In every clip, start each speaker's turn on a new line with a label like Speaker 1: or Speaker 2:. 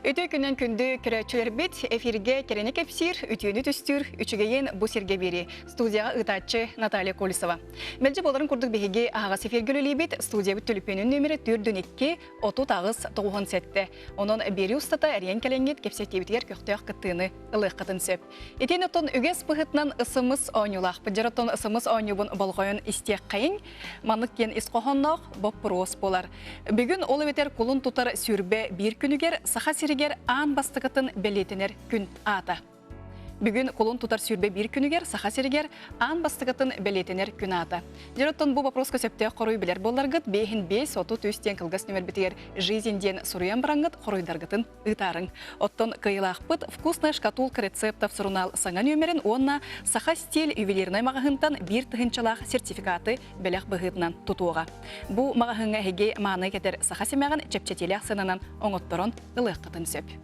Speaker 1: Өтө күннен күнді көрәтчілер бет, эфирге керенек эпсир, үтіені түстір, үчігейін бұсерге бері. Студияға ұтатчы Наталья Колесова. Мәлжі боларын күрдік бейге ағас эфиргілі бет, студия бүт түліпенің нөмірі 4-2 оту тағыз 9 сәтті. Onun бері ұстата әрен кәленгет кепсеттебітер көқтіяқ қыттыны ылық қытын сөп. Етен оттон үгес бұғытнан ысымыз ойнылақ. Бұджараттон ысымыз ойныбын болғойын істек қайын, манық кен исқоғаннақ боп бұрос болар. Бүгін олы бетер құлын тұтар сүрбе бір күнігер сақа сиригер аан бастығытын бәлетінер күн ата. Бүгін құлын тұтар сүрбе бір күнігер сақа сиригер аан бастығытын бәлетінер күн ата. Дероттон бұл вопросқа сөпте қорой білер боларғыт, бейхін 5 оту төстен қылғас нөмір бітігер жизенден сұруян бараңғыт қоройдарғытын ұтарың. Оттон қиылақпыт вкусная шкатулка рецептов сұрунал саңа нөмерін онна сақа стиль ювелирнай мағығынтан бір тұхынчалақ сертификаты бәләқ бұғытынан тұтуға. Бұл мағығынға хеге мағыны кетер сақа семәғін чепчетелек сынынан оңытторын ылық қытын сөп.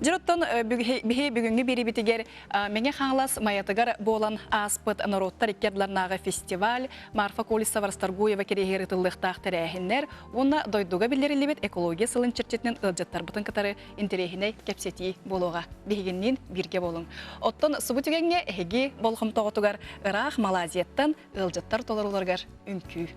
Speaker 1: Жироттон бихе бүгінгі бері бітігер менге қаңлас маятығар болан аспыт народтар иккердларнағы фестиваль, Марфа Колесова Расторгуева керегері тыллықтақ тәрәхінлер, онна дойдуға білдері бет экология сылын чертетінен ылжаттар бұтын катары интерехіне кепсети болуға. Бігеннен бірге болың. Оттон сұбытігенге әге болғым тоғытығар Ирақ, Малазияттан ылжаттар толаруларғар үнкі.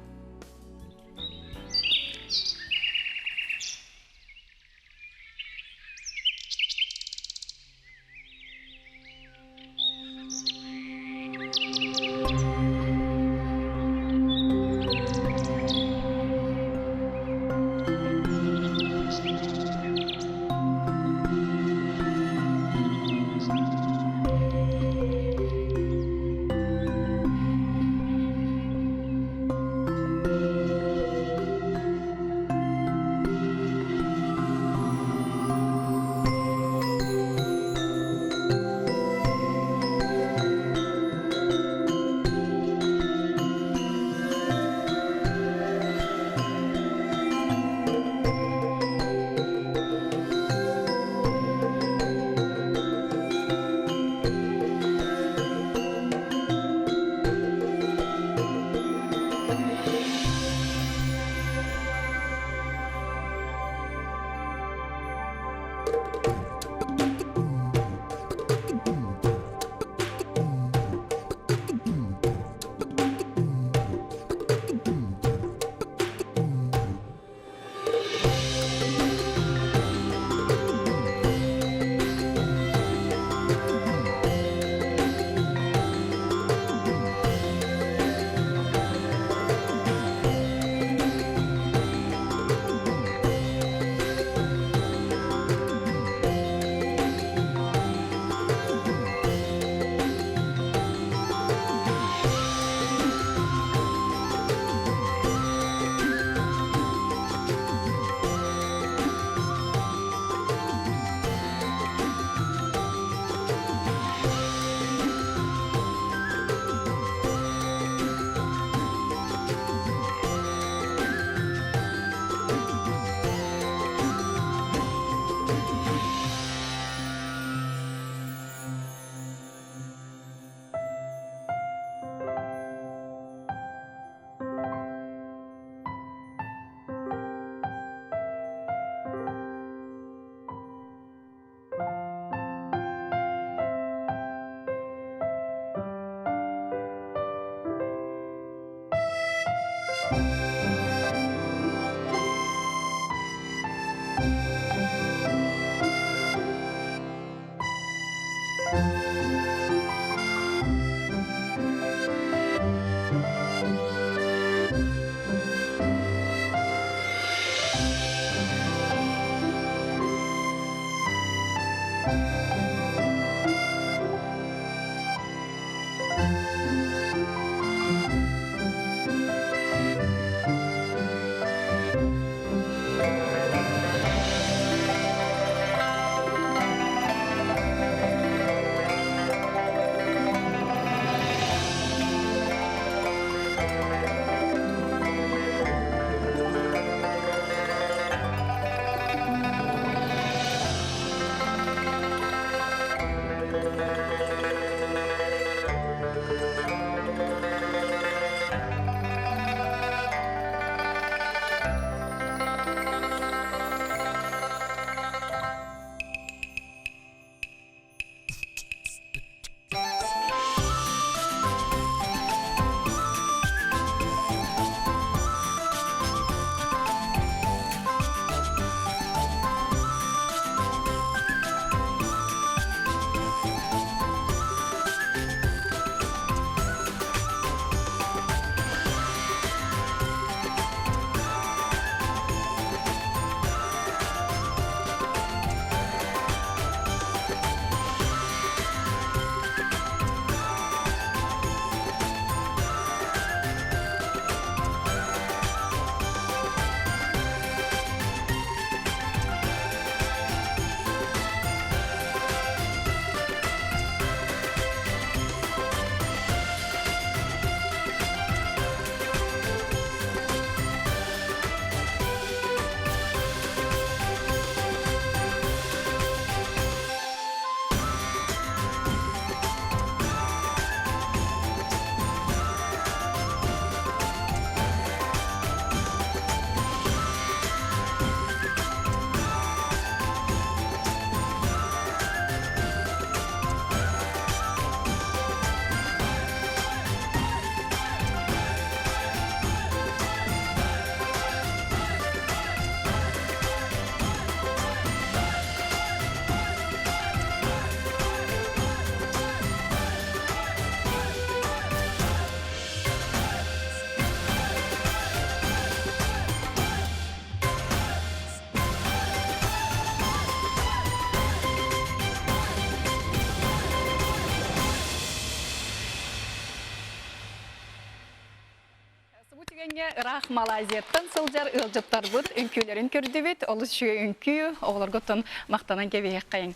Speaker 1: Бүтігенге рақ Малайзияттан сылжар ылжыттар бұд, үнкілерін көрді бет, олыс шүйе үнкі, оғылар ғоттан мақтанан кебеғек қайын.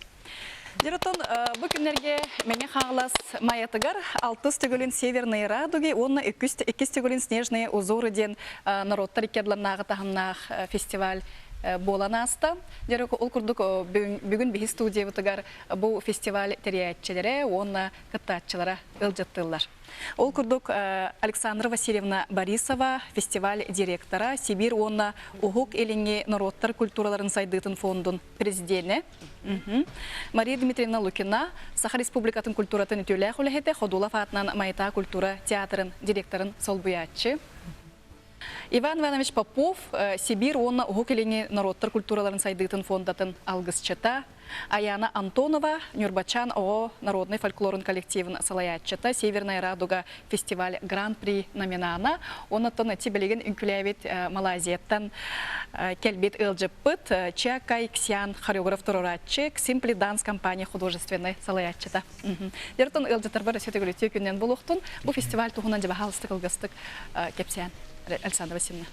Speaker 1: Деротон, бұл күнерге мәне қағылас маятығар, 6 түгілін Северный Радуги, онына 2 түгілін Снежные узоры ден народтар икедларнағы тағымнақ фестиваль болан аста. Дерек ол күрдік бүгін бейі студия бұтығар бұл фестиваль терриятчелері, онына қыттатчылара ылжыттылар. Ол күрдік Александра Васильевна Борисова, фестиваль директора, Сибир онына ұғық еліңе народтар культураларын сайдытын фондын президенті. Мария Дмитриевна Лукина, Саха Республикатын культуратын үтілі құлығеті, Ходулов атынан Майта культура театрын директорын солбуятчы. Иван Иванович Попов, Сибир, онна ұғықеліне народтар культураларын сайдытын фондатын алғысчыта. Аяна Антонова, Нюрбачан ООО народный фольклорын коллективын салаятчыта. Северная Радуга фестиваль Гран-при номинана. Оннаттан тибелеген үнкіләбет Малайзияттан келбет ылжыппыт. Чакай Ксян хореограф туруратчы, Simply Dance компания художественной салаятчыта. Дертон ылжытар бар өсетігілі түйкінен болуқтын. Бұл фестиваль туғынан жаба халыстық ылғыстық кепсиян. Александра Васильевна.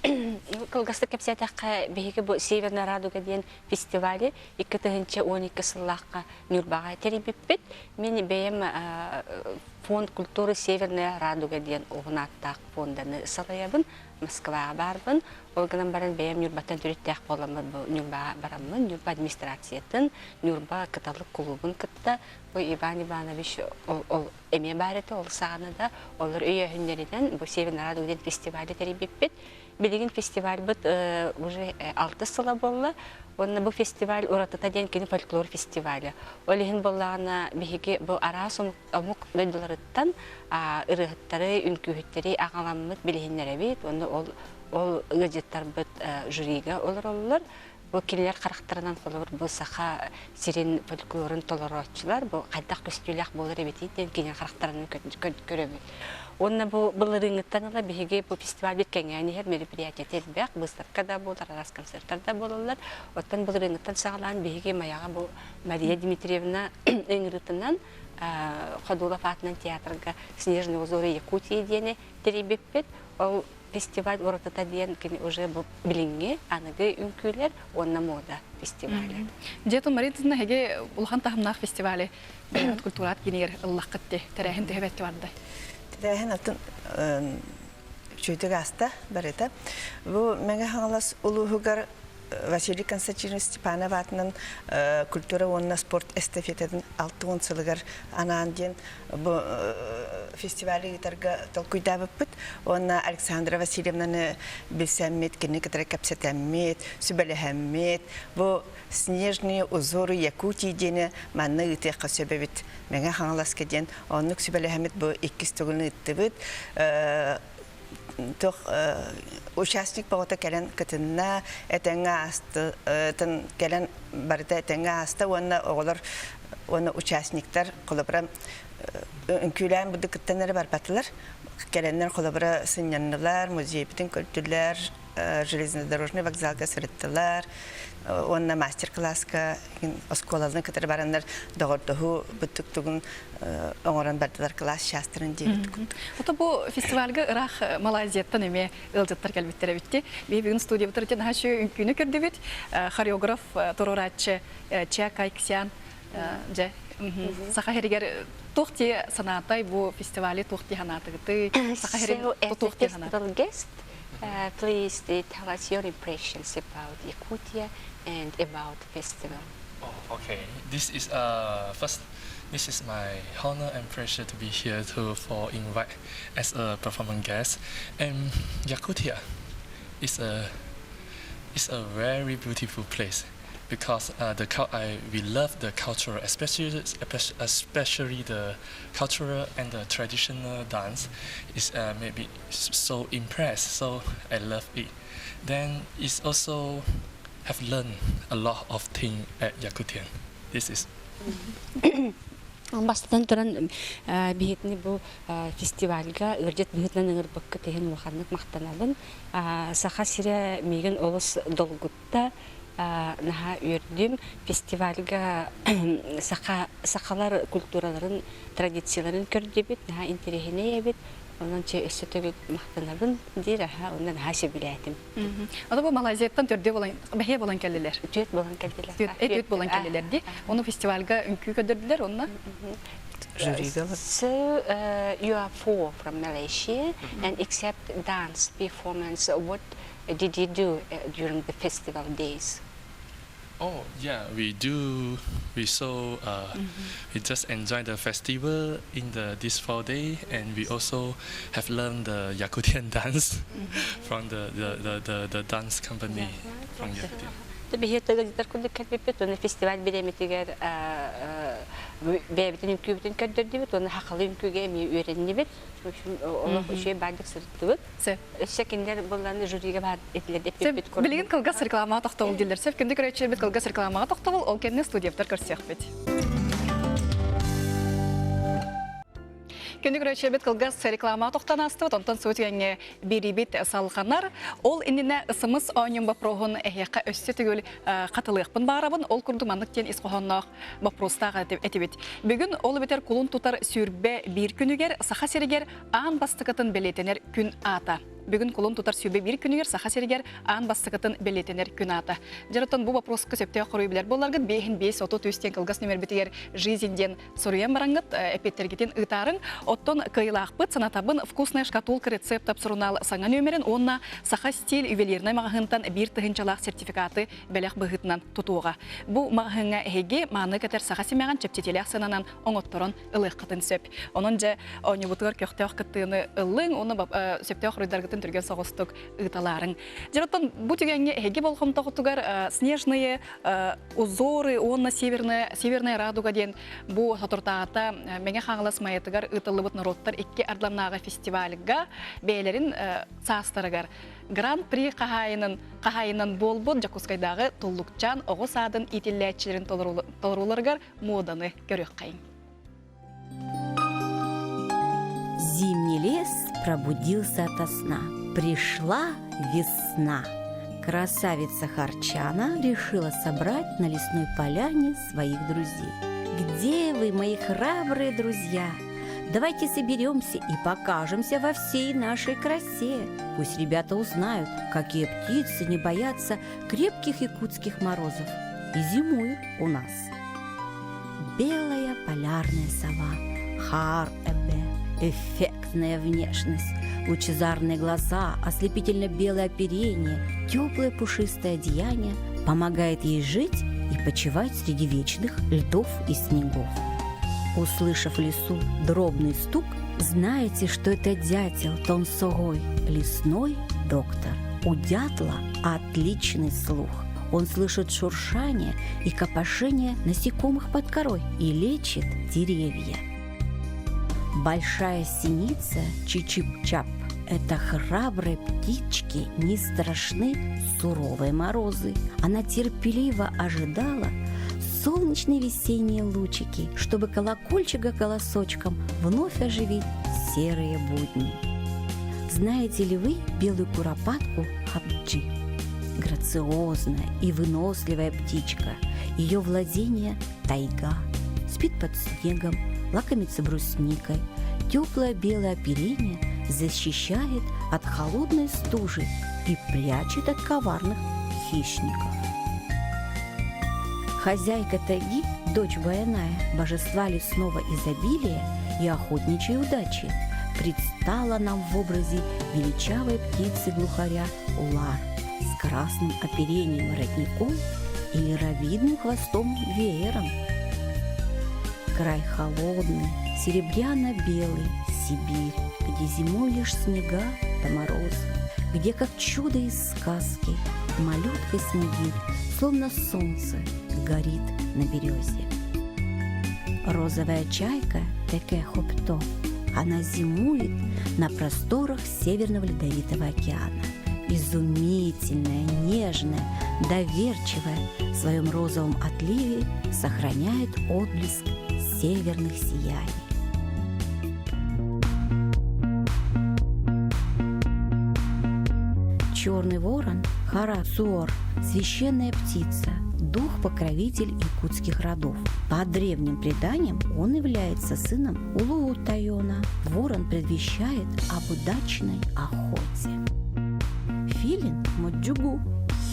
Speaker 2: Кылгастык кепсиятакка беги бу Северная Радуга деген фестивале 2012 сыллакка Нюрбага терибиппит. Мен бейем фонд культуры Северная Радуга деген угнаттак фонданы салаябын. Москвага барбын. Олганан баран бейем Нюрбаттан түреттек боламын. Нюрбага барамын. Нюрба администрациятын, Нюрба каталык клубын кытта. Иван Иванович эме бареті ол сағанада, олар үйе хүннерден бұл Северная Радуга деген фестивалі теребеппет. Білеген фестиваль бұд уже 6 сыла болла. Онна бұл фестиваль ұратыта ден кені фольклор фестивалі. Олеген боллағына бігеге бұл арас омық дөйділеріттен ұрығыттары, үнкүйіттері ағаламмыд білігенлері бейт. Онна ол ұғыжеттар бұд жюриға олар олар. Бұл келер қарақтарынан қолыр бұл сақа сирен фольклорын толыротчылар. Бұл қайдақ көстілек болыр әбетейден кенен қарақтарынан көрөбі. Онна бұл рыңыттан ала бігеге бұл фестиваль біткенге әнегер мероприятия тезбәк, выставкада болар, арас концерттарда болылар. Оттан бұл рыңыттан сағалан бігеге маяға бұл Мария Дмитриевна өңірітінен Ходулов атынан театрға Снежные узоры Якутии дені теребеппет. Ол фестиваль оратыта дейін уже бұл білінге анығы үнкүйлер, онна мода фестивалі.
Speaker 1: Жетон Маринтізіне хеге ұлған тағымнақ фестивалі культурат кенегер ұллақ қытте тәрәхін төхебәтті барды?
Speaker 3: Тәрәхін алтын чөйдігі аста бар еді. Бұл мәңі қаңылас ұлығығар Василий Константинович Степанов атынан культура онына спорт эстафетадан 6-10 сылығар анан ден фестивалі гитарға толкуйда бұппыт. Онына Александра Васильевнаны білсәммет, кені кітірі кәпсетәммет, сүбәлі Бұл Снежные узоры Якутии дені манны үте қасөбі біт. Мәңі қаңылас кәден, онық сүбәлі бұл 2 түгіліні үтті біт. Участник бағыта кәлін күтінна, әтәңі асты, кәлін барыда әтәңі асты, оны участниктар қолыбыра үнкүйлән бұды күттенері бар батылар. Кәліннер қолыбыра сынянылар, музей бітін көлтілер, железнодорожный вокзалға сұрыттылар. Онна мастер-класска осколалының кітір барандар доғырдығы бұттықтығын оңыран бардылар класс шастырын дейбіт күнді.
Speaker 1: Ота бұл фестивальға ұрақ Малайзияттан өме ұлжаттар кәлбеттері бітті. Бүгін студия бұтырден ашу үнкүйіні көрді біт. Хореограф Туруратчы Чакай Ксян. Сақа херігер тоқти санатай бұл фестивалі тоқти ханатығыты. Сақа херігер тоқти ханатығы.
Speaker 2: Please tell us your impressions about Yakutia and about the festival.
Speaker 4: Oh, okay. This is my honor and pleasure to be here for invite as a performance guest. And Yakutia is a very beautiful place because we love the culture, especially the cultural and the traditional dance is maybe so impressed. So I love it. Then it's also have learned a lot of things at Yakutian. This is.
Speaker 2: Бастан туран бигетни бу фестивальга үрдет бигетнен ыңырбыкка теген улаханнык мактанабын. Саха сире меген олус долгутта наха үрдүм фестивальга сақалар культураларын, традицияларын көрдебит, наха интерехине ебит. Онан че өссөтөгү мактанабын дир ондан хашы билетим.
Speaker 1: Ада бу Малайзиядан төрдө болан, бәһе болан келдилер.
Speaker 2: Төт болан келдилер.
Speaker 1: Төт болан келдилер ди. Оны фестивальга үнкү көдөрдүлөр, онна.
Speaker 2: So you are 4 from Malaysia, and except dance performance, what did you do during the festival days?
Speaker 4: Oh yeah, we do. We we just enjoy the festival in this 4 day, and we also have learned the Yakutian dance from the dance company from Yakutia.
Speaker 2: Tabii hitler kunde kalbipet onu festival bilemetiger bebeten ülkübeten kördürdübet onu hakalı ülküge mi öğrenibet. Onu şey bardak sırtıbet. Şekinler bunların jüriye var etiledi epipet
Speaker 1: kordu. Bilgin kılgas reklama toxtol diller. Sef kunde köröçübet kılgas reklama toxtol ol kenne studiyaptar körсехбет. Күндік рөтшебет қылғыз реклама тоқтан астыбыт, онтан сөтігенге беребет салғанар. Ол иніне ысымыз ойнын бапроғын әйеққа өссе түгіл қатылықпын барабын, ол күрді маңнықтен исқоғаннақ бапростаға әтебет. Бүгін ол бетер құлын тұтар сүйірбе бір күнігер, сақа серігер аң бастықытын белетенер күн ата. Бүгін құлын тұтар сүйбе бір күнігер, сақа серігер аң бастықытын белетенер күн ата. Жараттан бұл вопросқа сөптеу құрой білер боларғыд, бейхін бейс оту түйістен қылғас нөмер бітігер жизінден соруен бараңғыд, әпеттергетін ұтарын, оттон кыйлақпыт, санатабын вкусная шкатулка рецепт тапсырунал саңа нөмерін, онна сақа стиль ювелирной мағығынтан бір тұхынчалақ сертификаты бәлек бұғытынан тұтуға. Бұл мағығынға әйге маңы кәтер сақа семяған чептетелек сынанан оңотторын ылық қытын сөп. Оның жа оңы бұтығыр көқтеуқ қыттығыны ылың, оны сөптеуқ ройдарғытын түрген соғыстық ұйталарың. Жараттан бұл түгенге әйге болғым тоғытығар снежные узоры, онна северная радуга ден бұл сатыртағата мәңе қаңылас майетігар ұйтылыбыт народтар икки ардламнаға фестиваліға бәйлерін састарығар. Гран-при қағайынан болбын Жакускайдағы тұллықчан оғы садын итилләтчілерін толыруларғар моданы көрек қайын.
Speaker 5: Зимний лес пробудился ото сна. Пришла весна. Красавица Харчана решила собрать на лесной поляне своих друзей. Где вы, мои храбрые друзья? Давайте соберемся и покажемся во всей нашей красе. Пусть ребята узнают, какие птицы не боятся крепких якутских морозов и зимуют у нас. Белая полярная сова, Хар-Эбе, эффектная внешность, лучезарные глаза, ослепительно-белое оперение, теплое пушистое одеяние помогает ей жить и почивать среди вечных льдов и снегов. Услышав в лесу дробный стук, знаете, что это дятел Тонсогой, лесной доктор. У дятла отличный слух. Он слышит шуршание и копошение насекомых под корой и лечит деревья. Большая синица Чичип-Чап – это храбрые птички, не страшны суровые морозы. Она терпеливо ожидала солнечные весенние лучики, чтобы колокольчика голосочком вновь оживить серые будни. Знаете ли вы белую куропатку Хабджи? Грациозная и выносливая птичка. Ее владение – тайга. Спит под снегом, лакомится брусникой. Теплое белое оперение защищает от холодной стужи и прячет от коварных хищников. Хозяйка тайги, дочь Баяная, божества лесного изобилия и охотничьей удачи, предстала нам в образе величавой птицы-глухаря Улар с красным оперением воротником и лировидным хвостом-веером. Край холодный, серебряно-белый Сибирь, где зимой лишь снега да мороз, где, как чудо из сказки, малютка Снегирь, словно солнце, горит на березе. Розовая чайка Теке-Хопто, она зимует на просторах Северного Ледовитого океана. Изумительная, нежная, доверчивая, в своем розовом отливе сохраняет отблеск северных сияний. Черный ворон, Харасуор, священная птица, дух-покровитель якутских родов. По древним преданиям он является сыном Улуутайона. Ворон предвещает об удачной охоте. Филин – Моджугу,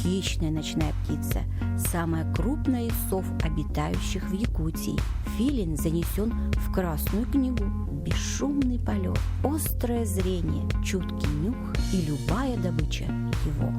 Speaker 5: хищная ночная птица, самая крупная из сов, обитающих в Якутии. Филин занесен в Красную книгу. Бесшумный полет, острое зрение, чуткий нюх и любая добыча его.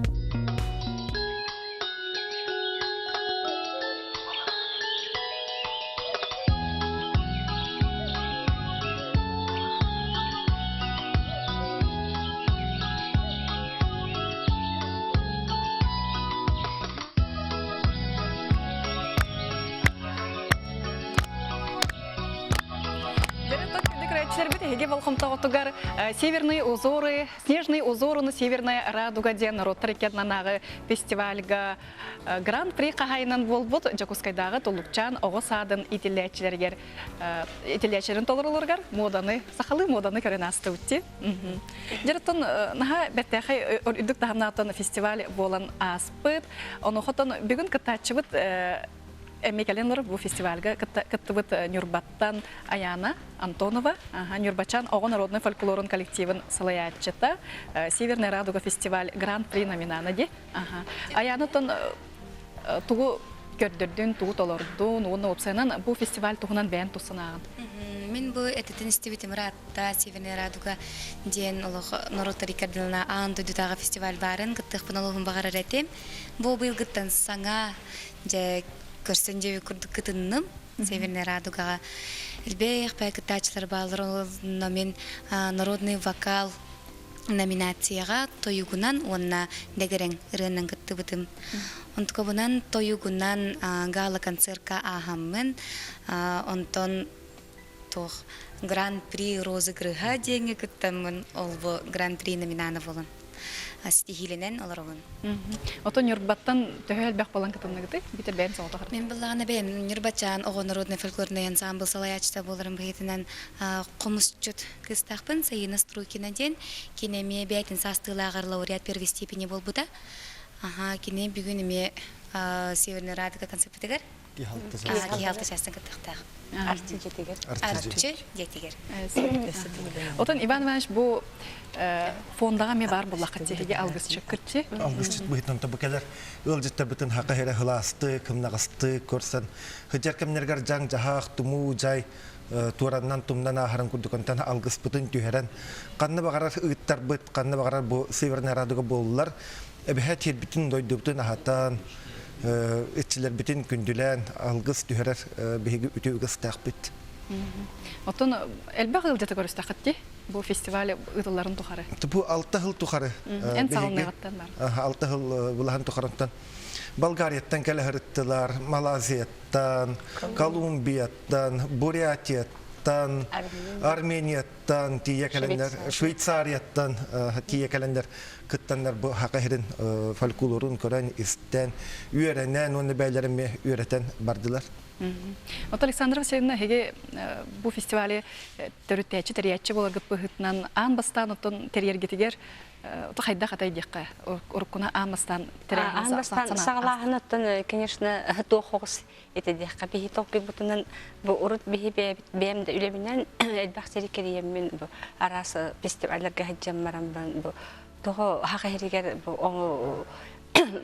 Speaker 1: Северные узоры, снежные узоры на Северная Радуга ден Ротарикетнанағы фестивальга гран-при қағайынан болбут Жакускайдағы Толукчан оғысадын итилячерін толырылырғар моданы, сақалы моданы көрін асты өтті. Жарыттын наға бәттәқай үрдік тағымнатын фестиваль болан аспыт, оны қотын бүгін кітатчыбыт Эмекаленлар бу фестивальга кыттыбыт Нюрбаттан Аяна Антонова, Нюрбачан оғын народный фольклорын коллективын салаятчыта, Северная Радуга фестиваль гран-при номинанады. Аянытын тугу көрдірдін, тугу толордун, оны опсайнан бу фестиваль туғынан бән тусынағын.
Speaker 6: Мен бу этетен истебитим Ратта Северная Радуга ден олох Норота Рикардилна анду дутага фестиваль барын кыттых пыналуғын бағарар этем. Бу был гыттан саңа же көрсөн жеби күрдік кытынным Северная Радугаға. Элбех пәкітачылар балыр мен народный вокал номинацияға тойугунан онна дегерен ырынан кытты бытым. Онтукабынан тойугунан гала концертка ахаммен, онтон тох гран-при розыгрыға деньги кыттамын олбу гран-при номинаны болын. Стихиленен оларығын.
Speaker 1: Отон Нюрбаттан төхел бәқ болан кытынныгыды, бітер бән соғыты қыр.
Speaker 6: Мен бұлағына бән Нюрбатчан оғы народный фольклорный ансамбл салаячта боларым бұғетінен қомыс жүт кыстақпын Саина Струйкина ден кенеме бәйтін састылағар лауреат первой степени бол бұда. Кене бүгін еме Северный Радуга концептігер. Кихалты частын кыттықтағы.
Speaker 2: Артчы жетегер.
Speaker 6: Артчы жетегер.
Speaker 1: Отон Иван Иванович бұл фондаға ме бар бұл лақыттеге алғысчы күртте?
Speaker 7: Алғысчы бұғытын табы кәлер. Өлжетті бұтын хақы хәрі хыласты, кімнағысты көрсін. Хүджер кімнергер жаң жағақ, тұму, жай, туараннан тұмнан ағырын күрдікінтен алғыс бұтын түйерен. Қанны бағарар ұйттар бұт, қанны бағарар бұл Северная Радуга болылар. Әбіхәт ер бүтін дойды бұтын ағатан, etçiler bütün gündülen algıs düherer bihi ütügüs taqbit.
Speaker 1: Otun elbaq ılcata görüstaqatdi bu festival ıdılların tuxarı.
Speaker 7: Bu 6 yıl tuxarı.
Speaker 1: En sağlıqattan var.
Speaker 7: 6 yıl bulahan tuxarından. Bolgariyattan kelaharittiler, Malaziyattan, Kolumbiyattan, Buryatiyattan, Armeniyattan, tiye kalender, Şveysariyattan tiye kalender. Kıttanlar bu hakahirin folklorun kören isten üyerenen onu beylerime üyereten bardılar.
Speaker 1: Ot Alexandra Vasilyevna hege bu festivali törütteçi teriyatçı bolargıp bıhıtnan an bastan otun teriyergetiger ota hayda hatay diqqa urkuna an bastan teriyergetiger.
Speaker 2: An bastan sağlahın otun конечно toğuz ete diqqa bihi toqi butunan bu urut bihi beyem de üleminden elbaxteri keriyemmin bu arası festivallerge hajjammaram ben bu Toho haqihiriger bu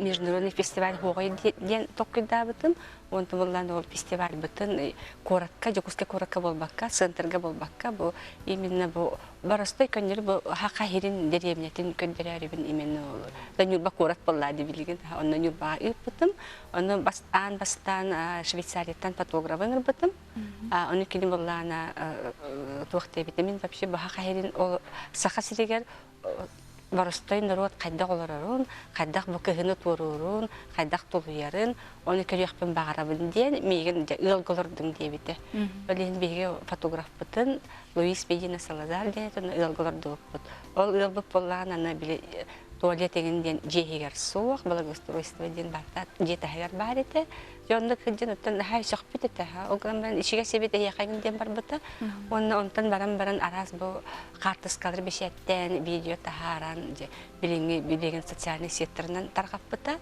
Speaker 2: международный фестиваль хоғай ден тоқида бітім. Онты болған ол фестиваль бітін коратка, жокуске коратка болбаққа, центрга болбаққа. Бұл именно бұл барастой көнері бұл хақихирин деревнетін көндерәрібін именно ол. Нюрба корат болады білген. Оны Нюрба үйіп бітім. Оны ан бастан Швейцарияттан фотографын бітім. Оны кені болғана тоқтай бітімін. Вообще бұл хақихирин ол сақасырегер Барыстай народ қайдақ оларарун, қайдақ бүкігіні турурун, қайдақ толуярын, оны көріқпен бағарабын ден, мейген ұлғылырдың дебеті. Олеген бейге фотограф бұтын, Луис Медина Салазар ден, ұлғылырды өппіт. Ол ұлғып болған ана біле туалет егінден жегер суық, благоустройство ден барта жетігер бар еті. Жонды күдден ұттан хай шоқпет еті. Оғыран баран ішіге себет еқайын бар бұты. Онтан баран араз бұл қартыс қалыр бешеттен видео тахаран, білеген социальный секторынан тарғап бұты.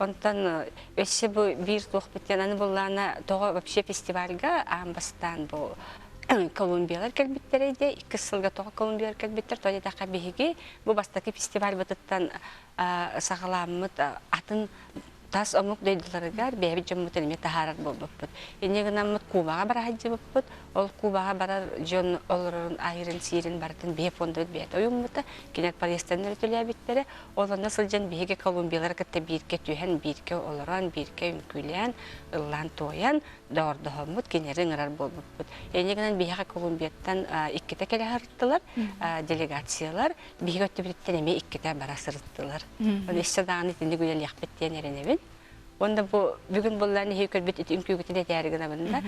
Speaker 2: Онтан өсі бұл бір туық біттен аны болғаны тоғы вообще фестивальға амбастан бұл Колумбиялар кәлбеттерейді, 2 сылға тоға Колумбиялар кәлбеттер, тоғы тақа бейге бұл бастаки фестиваль бұтыттан сағаламыд атын тас омук дөйділерігер бәйбі жоммут әліме тахарар бол бұппыд. Енегін аммыд Кубаға бара хаджи бұппыд, ол Кубаға барар жон олырын, айырын, сирин бартын бей фонды бәйт ойымыды, кенет палестандар төлі әбеттері, оларына сылжан бейге Колумбиялар кітті бейірке түйен, бейірке олыран, бейірке үмкүлен, ыллан тойан, дорды хоммыд, кенерін ырар бол бұппыд. Енегінен бейге Колумбияттан 2-те кәлі харыттылар, делегациялар, бейге өттібілеттен әме 2-те бара сырыттылар. Онда бүгін болланы хейкөлбет үмкүйгітіне тәрігіна бұнда.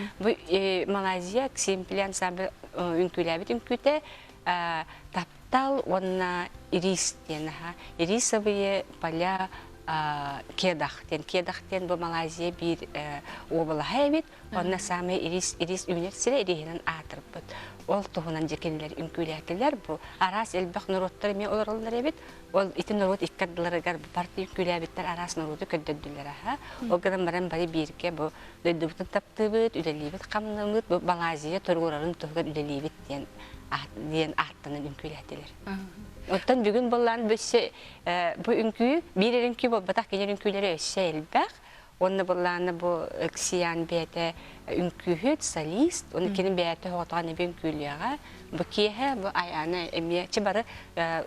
Speaker 2: Малайзия ксемпілі ансамбль үмкүләбет үмкүйті таптал онна ирис-тен. Ирисовые поля кедахтен. Кедахтен бұл Малайзия бір обылы хайбет. Онна самы ирис үйнерсілі ирихінен атырып бұд. Ол тұғынан жекенілер үмкүләтілер. Арас әлбәқ нұроттары мен оларылар әбет. Ол итин нұрот иккаддыларыгар парти үмкүләбеттер арас нұроты көддөдділер. Ол ғадан баран бары берке бұл дөйдібітін таптыбыд, үлелейбет қамнымыд, бұл Малайзия тұрғырарын тұғығын үлелейбет ден аттының үмкүләтілер. Оттан бүгін болған бұл үмкүй, бір үмкүй бұл батақ кенер үмкүйлері өсі әлбәқ. Онны болғаны бұл ксиян бәті үмкүйхет, солист, оны кенің бәті хоғатған әбі үмкүйліға. Бұл кейі бұл аяны әмейетші бары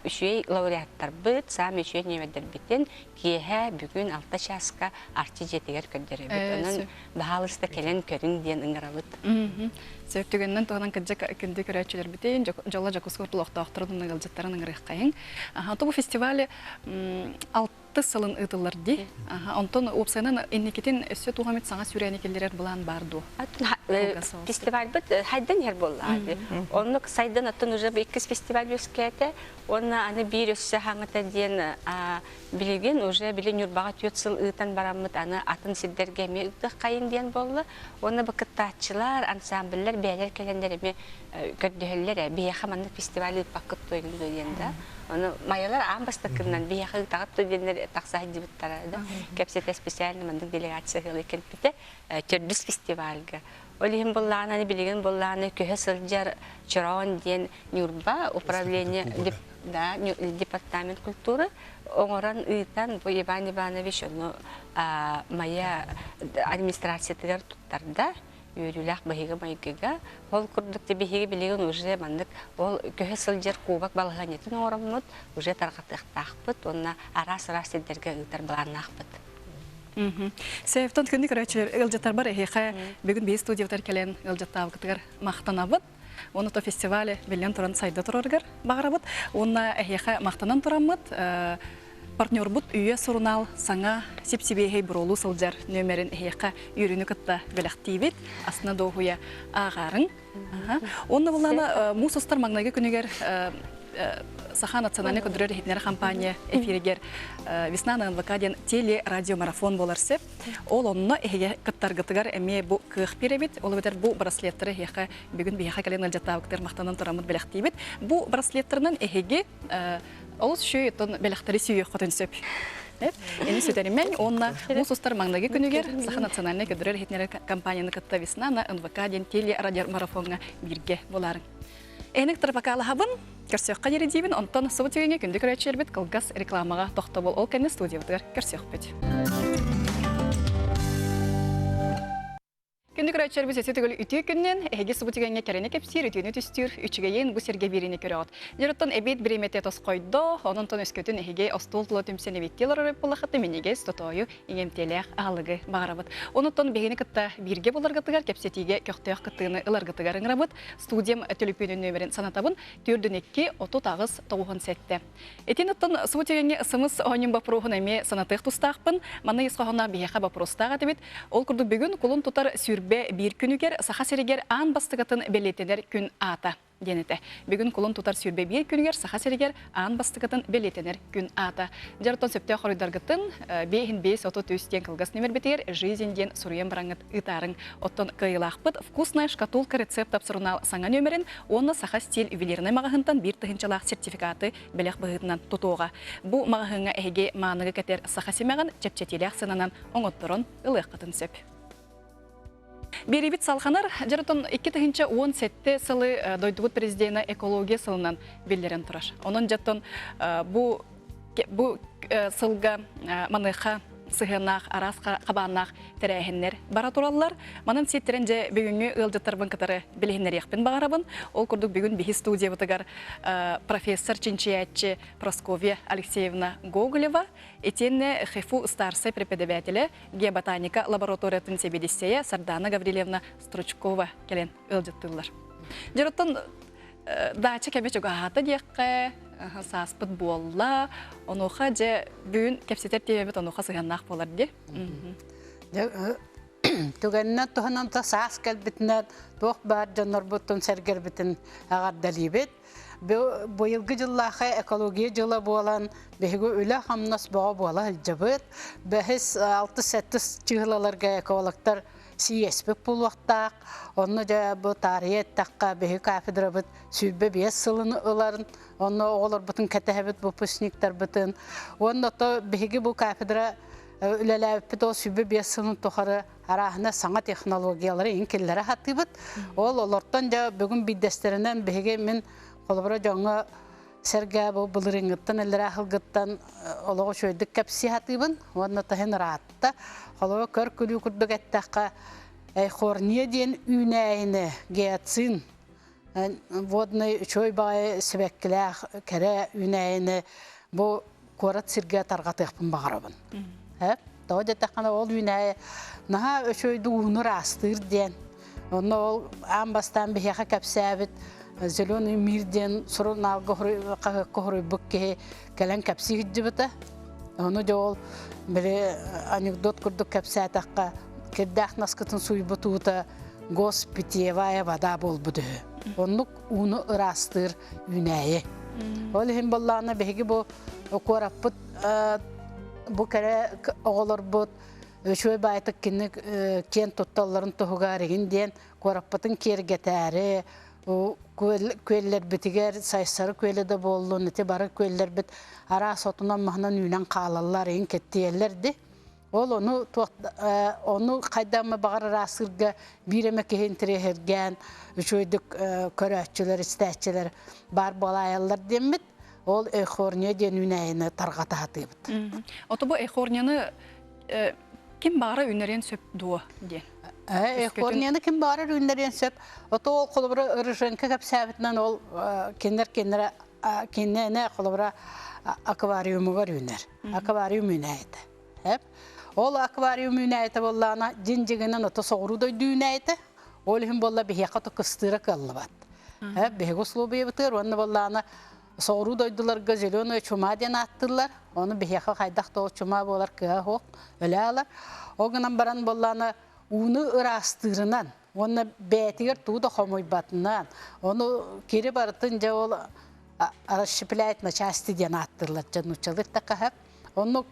Speaker 2: үшуей лауреаттар бұд, сам үшуей немеддер біттен кейі бүгін 6 шасқа арчы жетігер көддері бұд. Оның бағалысты келен көрін ден ұңыра бұд.
Speaker 1: Сөйттігіннен тұғынан күнді көрәтшілер бітейін, жола жақұсқыртыл оқтақтырдың ғылжаттарын ұңырық қайын. Бұл фестивалі 6 сылын ұтылыр де. Онтон опсайнан енекетін өсі туғамет саңа сүрәне келдерер бұлан барды.
Speaker 2: Фестиваль бұд хайдан ер болады. Оның сайдан аттын уже 2 фестиваль өскәті. Оны аны бір өсі хаңыта ден білеген, уже білен үрбаға 4 сыл ұйтан барамыд, аны атын сиддерге ме ұйдық қайын ден болды. Оны бұқыттатшылар, ансамбльлер, бәлер кәлендер еме көрдігілер, бейеқа маңдық фестивалі ұтпаққыт тойын дойында. Оны майалар амбастықынан бейеқа ұтағыт тойденлер тақса хадибіттарады. Кәпсеті специальный маңдық делегация ғылы кәлпіті түрдіс фестивальға. Олихин болланы, білеген болланы, көе сылжар чырауын ден Нюрба, управление департамент культуры, оңыран ұйтан бұл Иван Иванович, моя администрациятылар тұттарда, үйріләқ бұхиға майгыға, ол күрдікті бігіге білеген уже мандық, ол көе сылжар қубақ балыған етін оңырымыд, уже тарғаттықтақпыд, онына арас-арас едерге ұйтар баланақпыд.
Speaker 1: Сәйіптен күнді көрәтшілер ұлжаттар бар, әйеқа бүгін бей студиятар кәлен ұлжаттағы күтігер мақтанабыд. Оны то фестивалі білен тұран сайды тұрарғыр бағарабыд. Оны әйеқа мақтанан тұрамыд. Партнер бұд үйе сұрынал саңа сеп-себейхей бұролу сылжар нөмерін әйеқа үйріні күтті біліқтейбет. Асына доғуя ағарын. Оны бұланы мұсыстар маңнағы күнігер Саха национальный кодырыр хитнер компания эфиригер весна на НВК ден телерадиомарафон боларсы. Ол онно эге кыттаргытыгар эме бу кых перебит. Ол бетер бу браслеттері эге бүгін бейха кален алжаттауктер мақтанан тұрамыд белектейбит. Бу браслеттерінен эге ол шүйеттен белектері сүйе қотын сөп. Эни сөтерімен онна мұсыстар маңнағы күнігер Саха национальный кодырыр хитнер компанияны кытта весна на НВК ден телерадиомарафонға бірге боларын. Әнік тұрпақалы хабын, көрсеққа ередейбін, онтан сұбы тегенге күнді көрәтшербет қылғас рекламаға тоқты бол ол кәні студиявытығыр көрсеқ бет. Күнді көрәтшербет сәсі түгілі үті күннен, әйге сұбы тегенге кәріне кәпсір, ütіні түстір, үтшігейін бұ серге беріне көрәуд. Жеріттен әбет біремете тос қойды, онынтан өскөтін әйге остол тұлы түмсен әбеттелер өріп болақыты менеге стотойы еңемтелек ағылығы бағарабыд. Онынтан бейгені күтті бірге боларғытығар, кәпсетеге көқтеяқ күттігіні ыларғытығар ыңырабыд. Студиям төліпінің нөмерін санатабын түрдінекке оту тағыз тоғын сәтті. Этен ұттан сұбы тегенге ысымыз оңын бапыруғын әме санатық тұстақпын, маны есқоғына бейеқа бапырустаға дебет. Ол күрді бүгін құлын тұтар сүрбе бір күнігер, саха серегер аң бастығатын белетелер күн ата. денете. Бүгін кулын тутар сүрбе бир күнгер саха серегер аан бастыгытын белетенер күн ата. Жартон сөпте хоройдаргытын бейхин бейс отут үстен кылгас немер бетер жизнь ден суруен бараңыт ытарың. Оттон кыйлахпыт вкусная шкатулка рецепт абсурнал саңа нөмерин, оны саха стиль ювелирный магахынтан бир тыгынчалах сертификаты белек быгытынан тутуга. Бу магахынга эге маныгы кетер саха семеган чепчетилях сынанан оңотторон ылыаккатын сөп. Беребит салханар жарытын 2017 сылы дойдугут президент экология сылынан белдерен турар. Онон жаттон бу сылга маныха сыгынах, арасқа қабанах тәрәхіннер бара тураллар. Манын сеттерен же бүгінгі ылжыттарбын кытары білігінер яқпен бағарабын. Ол күрдік бүгін бихи студия бұтығар профессор чинчиятчы Просковья Алексеевна Гоголева, етенне ХФУ старсы преподавателі геоботаника лабораториятын себедестея Сардана Гаврилевна Стручкова келен ылжыттылар. Жарыттан дача кәбе чуғағаты дейққа саспыт болла, онуға же бүгін кәпсетер темебет онуға сығаннақ болар де.
Speaker 8: Түгеннен тұхынымта саас кәлбітінен тоқ бар жанар бұттын сәргер бітін ағардалибет. Бұйылғы жыллақы экология жылы болан, бәйгі өлі қамнас бұға бола жабыт. Бәхіз 6-7 чығылаларға экологтар сиеспек бұл вақтақ. Оны да бұл тарихет таққа бәйгі кафедра бұт сүйбе бес сылыны ұларын. Оны олар бұтын кәтәхәбіт бұл пүсниктар бұтын. Оны бәйгі бұл кафедра үләләбіт ол сүйбе бес сылын тұқары арахына саңа технологиялары енкелері хаты бұт. Ол олардан да бүгін биддестерінен бәйгі мен қолыбыра жаңа сәрге бұл реңіттен әлір ақылғыттан олығы шөйдік кәпсі хатыбын. Оны тахын ратта. Қолыбы көр күлі күрдік әттіққа қорния ден үйнәйіні геоцин водный чой бай себеккіләқ кәрі үйнәйіні бұл қорат сірге тарғатықпын бағарабын. Тоғы дәттіққана ол үйнәйі наға өшөйді ұғыныр астыр ден. Оны ол амбастан бейеқа кәпсі әбіт зеленый мирден сұрын алғы қоғыры бүкке кәлін кәпсі хүдді біті. Оны да ол бірі анекдот күрдік кәпсі әтіққа кірдәқ наскытын суй бұтуыта гос питьевая вода бол бұды. Онлық уны ырастыр үнәйі. Ол хем боллағына бәйгі бұл қораппыт бұл кәрі оғылыр бұд өшөй байтық кен тұтталарын тұғыға регінден қораппытын кергетәрі көйлер бітігер сайсары көйледі болу, неті бары көйлер біт ара сотынан мағынан үйнен қалалар ең кеттиелерді. Ол оны қайдамы бағар расырға биреме кейін тірехерген, үшөйдік көрәтчілер, істәтчілер бар болайалар демет, ол эйхорния ден үнәйіні тарғата атыбыд.
Speaker 1: Оты бұл эйхорнияны кім бары үнерен сөп дуы ден?
Speaker 8: Эйхорнияны кім бары үнерен сөп, оты ол қолыбыры ұрышынқы кәп сәбітінен ол кеннер қолыбыры аквариумығар үнер, аквариум үнәйді. Ол аквариум үнәйті боллағына жин-жигінен оты соғырудой дүйнәйті, ол хім болла бейеқаты қыстыры қылы бат. Бейгі ұслу бейбітір, оны боллағына соғырудойдыларға зеленой чума ден аттылар, оны бейеқы қайдақты ол чума болар кіға хоқ, өлі алар. Оғынан баран боллағына уны ұрастырынан, оны бәйтігер туды қомой батынан, оны кері барытын жа ол арашшыпіляйтіна части ден аттылар, жанучалықта қағап. Оны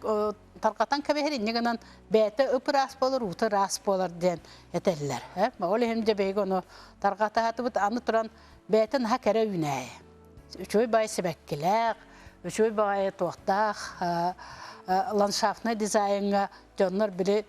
Speaker 8: тарқатан кәбехер негенен бәті үп рас болар, ұты рас болар ден әтелілер. Ол емде бейгі оны тарқата атыбыт аны тұран бәтін ха кәрі үнәйі. Үшөй бай себәккіләқ, үшөй бай тоқтақ, ландшафтный дизайнға жонлар бірі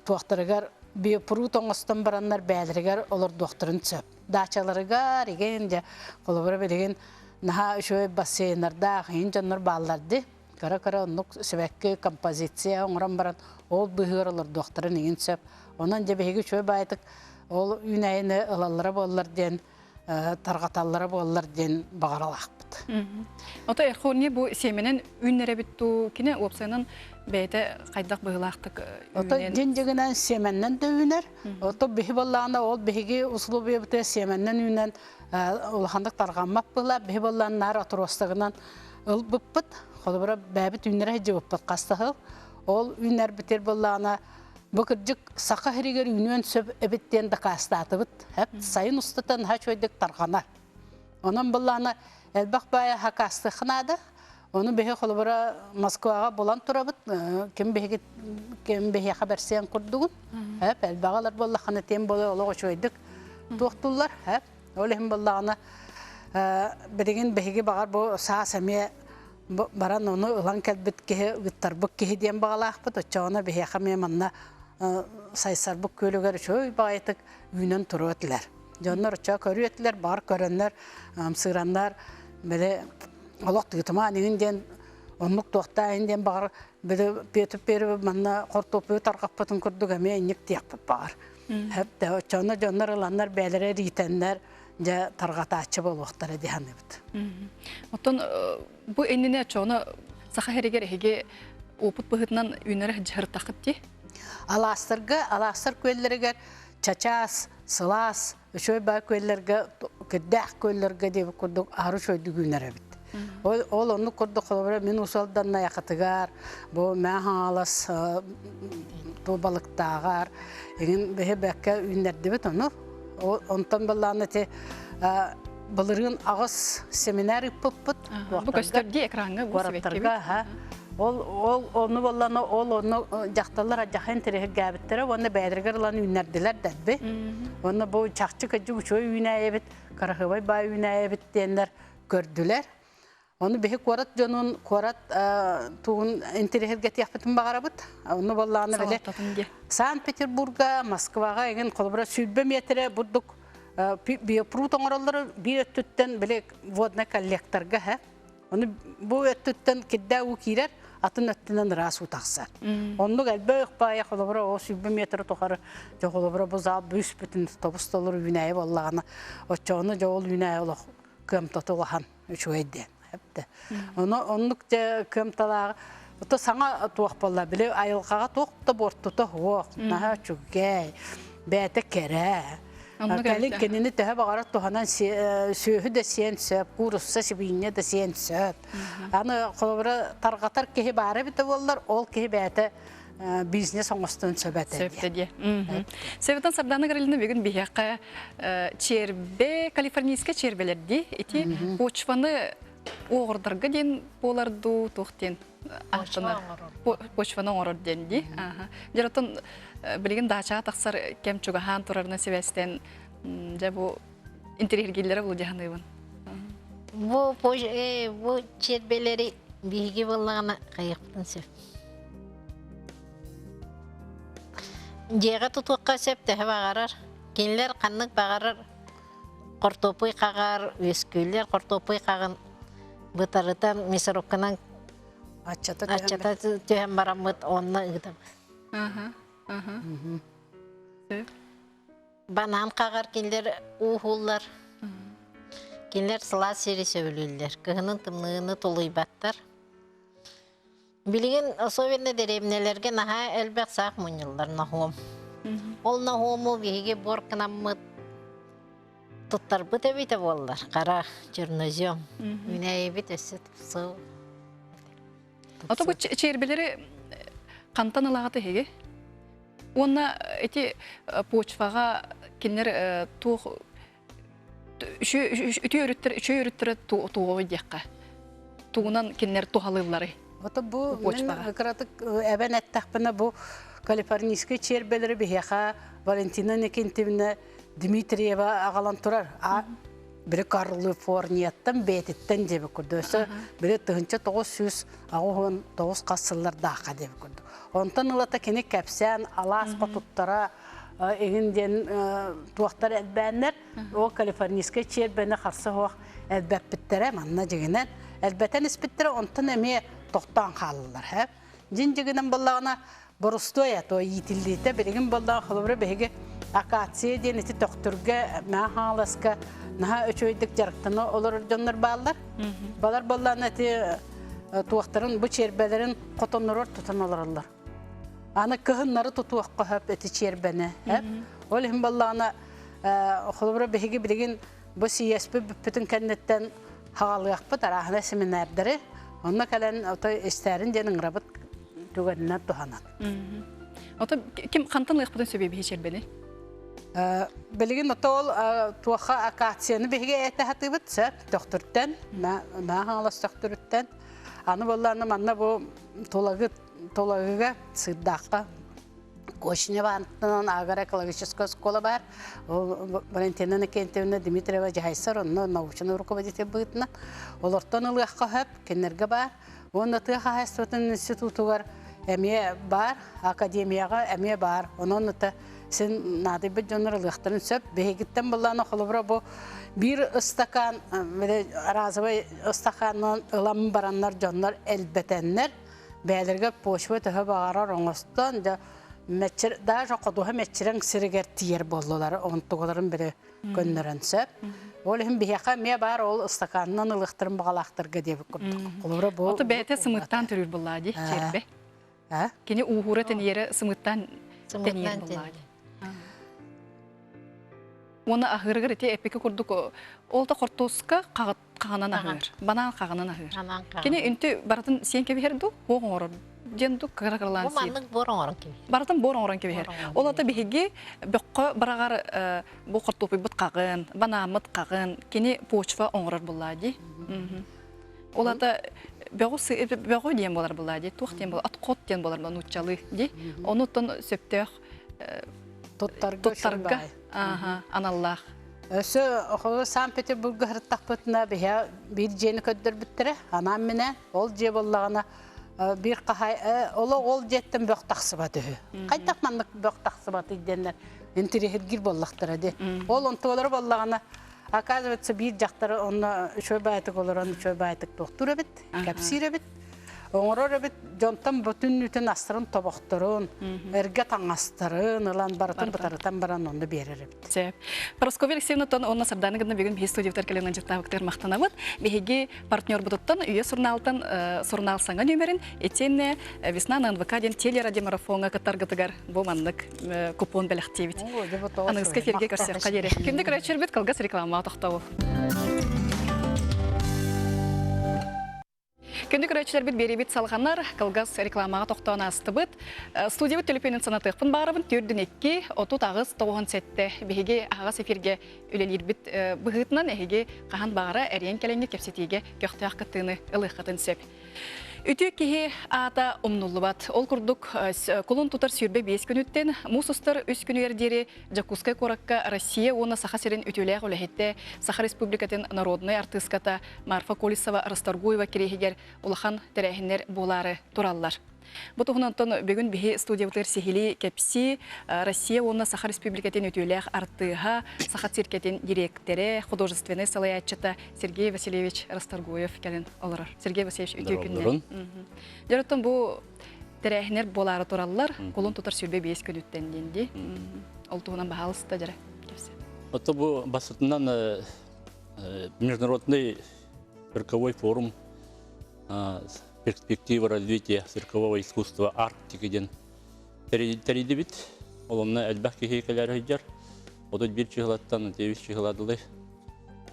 Speaker 8: тоқтырығар, биопұру тоңыстан баранлар бәлірігер олар доқтырын сөп. Дачаларыға реген де қолыбыры береген наға үшөй бассейнарда қиын жонлар балларды. Кара-кара онлық себәккі композиция оңыран баран ол бұғыр олар доқтырын ең сөп. Онан жебеге шөй байтық ол үнәйіні ылалары болылар ден, тарғаталары болылар ден бағаралақ бұд.
Speaker 1: Ота әрқорне бұл семенен үннері бітту кені опсайынан бәйті қайдақ бұғылақтық үнен?
Speaker 8: Ота жен-жегінен семеннен де үнер. Ота бігі болағына ол бігі ұсылу бейбіті семеннен үнен ұлғандық тарғанмап бұла. Бігі болағына нар атыростығынан ұл бұппыд. Қолыбыра бәбіт үнері әжі бұппыд қастығы. Ол үнер бітер болағына бұқыржық сақа херегер үнен сөп әбіттен де қастаты бұд. Сайын ұстытын хач өйдік тарғанар. Onun bullana elbaq baya hakastı xınada. Onu behe xolubara Moskvaga bolan turabıt. Kim behe habersen kurdugun. Hep elbağalar bolla xanaten bola ola çoydık. Toxtullar hep. Olehim bullana birigin behegi bağar bu sağ semiye baran onu ulan kelbit kehe gıttarbık kehe diyen bağlaqbıt. Oçağına behe xamaya manna saysarbık köylüger çoy bağaytık yünen turu ettiler. Canlar oçağı körü ettiler, bağır körenler, sığranlar, böyle Allah tıgıtıma anığından onluk tohtayından bağır böyle petip beri manna kortopu tarqapatın kurduk emeye inik tiyakpıt bağır. Hep de oçağına canlar alanlar beylere ritenler ja targata açı bol vaqtara dihanı bit.
Speaker 1: Oton bu enine çoğuna saha heriger hege oput bıhıtnan ünere jahır taqıt di.
Speaker 8: Alastar köylerge çaças, sılas, şöy ba köylerge kedah köylerge de kurduk arı şöy dügünere bit. Ol onu kurduk olabra men usaldan yaqatıgar, bu mahalas bu balıktağar, egin behe bekka ünerde bit onu. Ondan ballarına te balırın ağız seminer yapıp
Speaker 1: Bu gösterdi ekranı bu sebepte.
Speaker 8: onu ballarına onu jaktalar jahan tere gabittere onu bedirger lan ünlerdiler dedi. Onu bu çakçı kacı uçoy üneye bit karahıvay bay üneye bit diyenler gördüler. Onu behe korat canın korat tuğun interherget yapıtın bağırabıt. Onu ballarına bile Sankt Peterburg'a, Moskvaga egin kolbara sülbe metre bulduk. Bir pruton oraları bir öttütten bile vodna kollektorga ha. Onu bu öttütten kidda ukiler atın öttünden rasu taksar. Onu elbe baya kolbara o sülbe metre tokarı kolbara bu zal büs bütün topus dolur üneye vallahına. O çoğunu jol üneye olaq kımtatulahan şöyle hep de. Onluk da kımtalağı Oto sana tuğpalla bile ayılqağa tuğda bortuta hoq. Naha çugay. Bete kere. Kalin kendini tehe bağıra tuğanan söhü de sen söp, kurussa sibinne de sen söp. Ana kolabara tarqatar kehi bağıra bite bollar, ol kehi bete biznes oңостон söbet ediyor.
Speaker 1: Söbet ediyor. Sebetten sabdana garalında bir gün bihaqa çerbe, kaliforniyska çerbelerdi. Eti poçvanı oğurdarga den bolardu toxten. Poçvanı oğurur dendi. Jaratan bilgin daçağa taqsar kem çogahan turarına sebesten bu interiergillere bulu jahanıybın.
Speaker 9: Bu çerbeleri bilgi bollağına qayıqpın söp. Jega tutuqqa söp tehe bağarar. Kenler qanlık bağarar. Qortopuy qağar, ösküller qortopuy qağın bıtarıtan misarokanan açata tühem baramıt onunla ıgıdım. Banan qağar kenler uhullar. Kenler sıla seri söylüller. Kıhının tımlığını toluybattar. Bilgin sovyetne deremnelerge naha elbek sağ munyıllar nahom. Ol nahomu vihige borkınamıt tuttar bu tabi de bollar. Kara çırnözyon. Üneyi bit ösüt sığ.
Speaker 1: Ata bu çerbeleri kantan alağıtı hege. Ona eti poçvağa kenler tuğ ütü yürüttüre tuğu diyakka. Tuğunan kenler tuğalıları.
Speaker 8: Ota bu men karatık eben ettaqpına bu Kaliforniyski çerbeleri bihaqa Valentina Nikentivna Dmitrieva ağalan turar. Biri Kaliforniyattan betitten debi kurdu. Biri tığınca 900 ağuğun 9 qasırlar daqa debi kurdu. Ondan olata kene kapsan Alaska tuttara eginden tuaqtar elbənlər o Kaliforniyski çerbəni qarşı hoq elbət bittere manna jiginen elbeten ispittere ondan eme toqtan qalırlar hep. Jinjiginen ballağına Borostoya to yitildite birigin ballağı xalbra behege akatsiya den iti doktorga mahalaska naha öçöydük jarıqtana olur jonlar ballar. Balar ballağına iti tuaqtarın bu çerbelerin qotonları tutan olurlar. Ana kıhınları tutuaqqa hep eti çerbene hep. Olhim ballağına xalbra behege birigin bu CSP bütün kennetten hağalıqpa tarahına seminerdere. Onda kalan ota isterin denin rabıt tügeninden tuhanan.
Speaker 1: Ota kim kantan lıqpıdın sebebi çerbeni?
Speaker 8: Білген отол туаха акацияны беге әті хатыбыт сөп, доктурттан, мәң алас доктурттан. Аны болланы манна бұл толагыға сырдаққа Кошине бантынан агар экологическая школа бар. Валентина Никентьевна Дмитриева Жайсар, он научный руководитель бытна. Олортон ылыаққа хөп, кенерге бар. Онда тыға хайстотын институтугар әме бар, академияға әме бар. Онын ұты сен нады бір жоныр ылықтарын сөп. Бейгіттен боланы қолыбыра бұл bir ıstakan, razıvay ıstakanın ılamın baranlar jonlar elbetenler. Bəylərgə poşva tühə bağarar oңostan da daha çok oduha meçiren siriger tiyer bolluları ontuğların biri gönderən söp. Olihim bihəqa me bar ol ıstakanından ılıqtırın bağalaqtırga deyip kurduk. Olubra bu.
Speaker 1: Otu bəyətə sımıttan türür bulladı, çerbe. Kini uğuratın yeri sımıttan teniyer bulladı. Оны ahırgır eti epeki kurduk. Olta kortoska qağanan ahır. Banan qağanan ahır. Kini üntü baratın sen kebi herdu, hoğun orur. Jendu qıraqırlan
Speaker 9: siy. Bu manlık borun orun kebi.
Speaker 1: Baratın borun orun kebi her. Olata bihigi böqqı barağar bu qortopi bıt qağın, banamıt qağın. Kini poçva oңırır bulladı. Olata böğü diyen bolar bulladı. Tuq diyen bolar, atqot diyen bolar bulladı. Nutçalı di. Onu ton söptök tuttarga. Anallah.
Speaker 8: Ösü oxu Sankt-Peterburg'a hırtaqpıtına bir jeni köddür bittire. Anam mine ol je bollağına bir qahay ol jettim böq taqsıba dühü. Qaytaq manlık böq taqsıba deydenler. Intiri hirgir bollaqtır edi. Ol ontoları bollağına оказывается bir jaqtары onu şöy baytık olur, onu şöy baytık doktor ebit, kapsir ebit. Оңырор бит жонтан бүтүн үтүн астырын тобоқтырын, эрге таңастырын, ылан барытын бутарытан баран онды берер бит.
Speaker 1: Прасковья Алексеевна тон онна сарданы гына бүгүн бии студиятар келенен жыктабыктар мактанабыт. Биһиги партнер будуттан үйө сурнаалтан сурнаал саңа нөмерин этенне весна на НВК ден телерадиомарафонга катаргытыгар бу маннык купон белектебит. Аныска эфирге көрсөк кадере. Кимди көрөчүрбүт калгас реклама токтобу. Күнді көрәтшілер біт бері бит салғанар, қылғас рекламаға тоқтауына астыбыт. Студия біт төліпенін санатықпын барыбын түрдің екке, оту тағыз тоғын сәтті бігеге ағас эфирге үлелер біт бұғытынан әйге қаған бағара әрен кәлеңге кепсетеге көқтіяқ қыттығыны ылық қытын сөп. Үті кеге ата омнулы бат. Ол күрдік құлын тұтар сүйірбе 5 күн өттен, мұсыстар 3 күн өрдері Жакускай қораққа Россия оны саха серен өтеліғ өләхетті Саха Республикатын народный артыската Марфа Колесова Расторгуева керегер улахан тәрәхінер болары тураллар. Бұтығынантын бүгін бігі студия бұтыр сихили кепси Россия оны Саха Республикатын өтеліғ артыға Саха циркетін директоры, художественный салаятчыта Сергей Васильевич Расторгуев кәлін олырар. Сергей Васильевич өте күнне. Жараттан бұл тәрәхінер болары тураллар, қолын тұтар сүрбе 5 күн өттен денді. Олтығынан бағалысты жара.
Speaker 10: Это был басытынан международный цирковой форум перспективы развития циркового искусства Арктики. Тәрейді бит, олымна әлбәқ кейкелері жар. Оды бір чығылаттан, үш чығыладылы.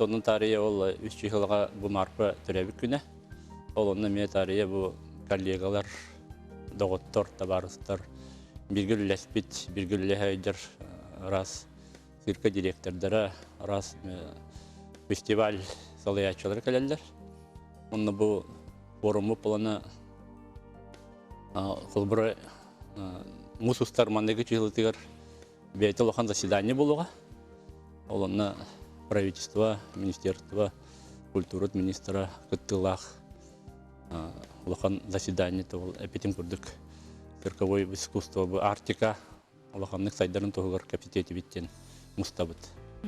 Speaker 10: Оның тарихи ол үш чығылға бұл марпы түрәбік күні. Олымна мен тарихи бұл коллегалар, доғыттар, табарыстар, біргіл ләспет, біргіл ләхайдар, раз цирка директордары, раз фестиваль салаятчылары кәлелер. Оны бұл форумы планы құлбыры мұсустар маңдығы чығылытығыр бәйті лоқан заседание болуға. Оланы правительство, министерство, культуры министра күттілақ лоқан заседание ол әпетім күрдік. Цирковой искусство Арктика лоқанлық сайдарын тоғығыр капитеті біттен мұстабыт.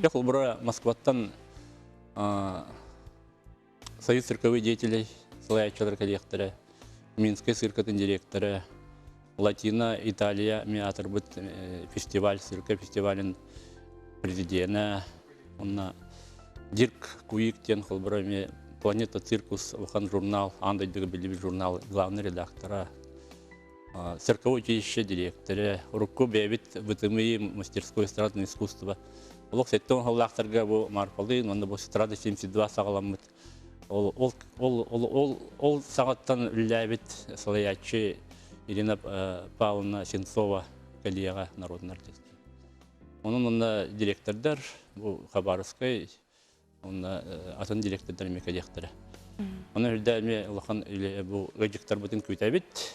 Speaker 10: Құлбыры Москваттан союз цирковой деятелей Салаятчылар коллекторы, Минской циркатын директоры, Латина, Италия, меатр быт фестиваль, цирка фестивален президента, онна Дирк Куиктен, холбрами Планета Циркус, Лохан журнал, Андай Бегабелеви журнал, главный редактора, цирковое училище директоры, Руку Бевит, ВТМИ, мастерское эстрадное искусство. Олық сеттен халлақтарға бұл марпалы, онда бұл эстрада 72 сағаламыд. Ол сағаттан үлләбет салаятчы Ирина Павловна Сенцова, коллега народный артист. Onun onunla direktörler, bu Xabarovskay, onunla атын direktörler mekadiyakları. Onun hüldəlmi Allah'ın bu gıcıktar bütün kütəbit.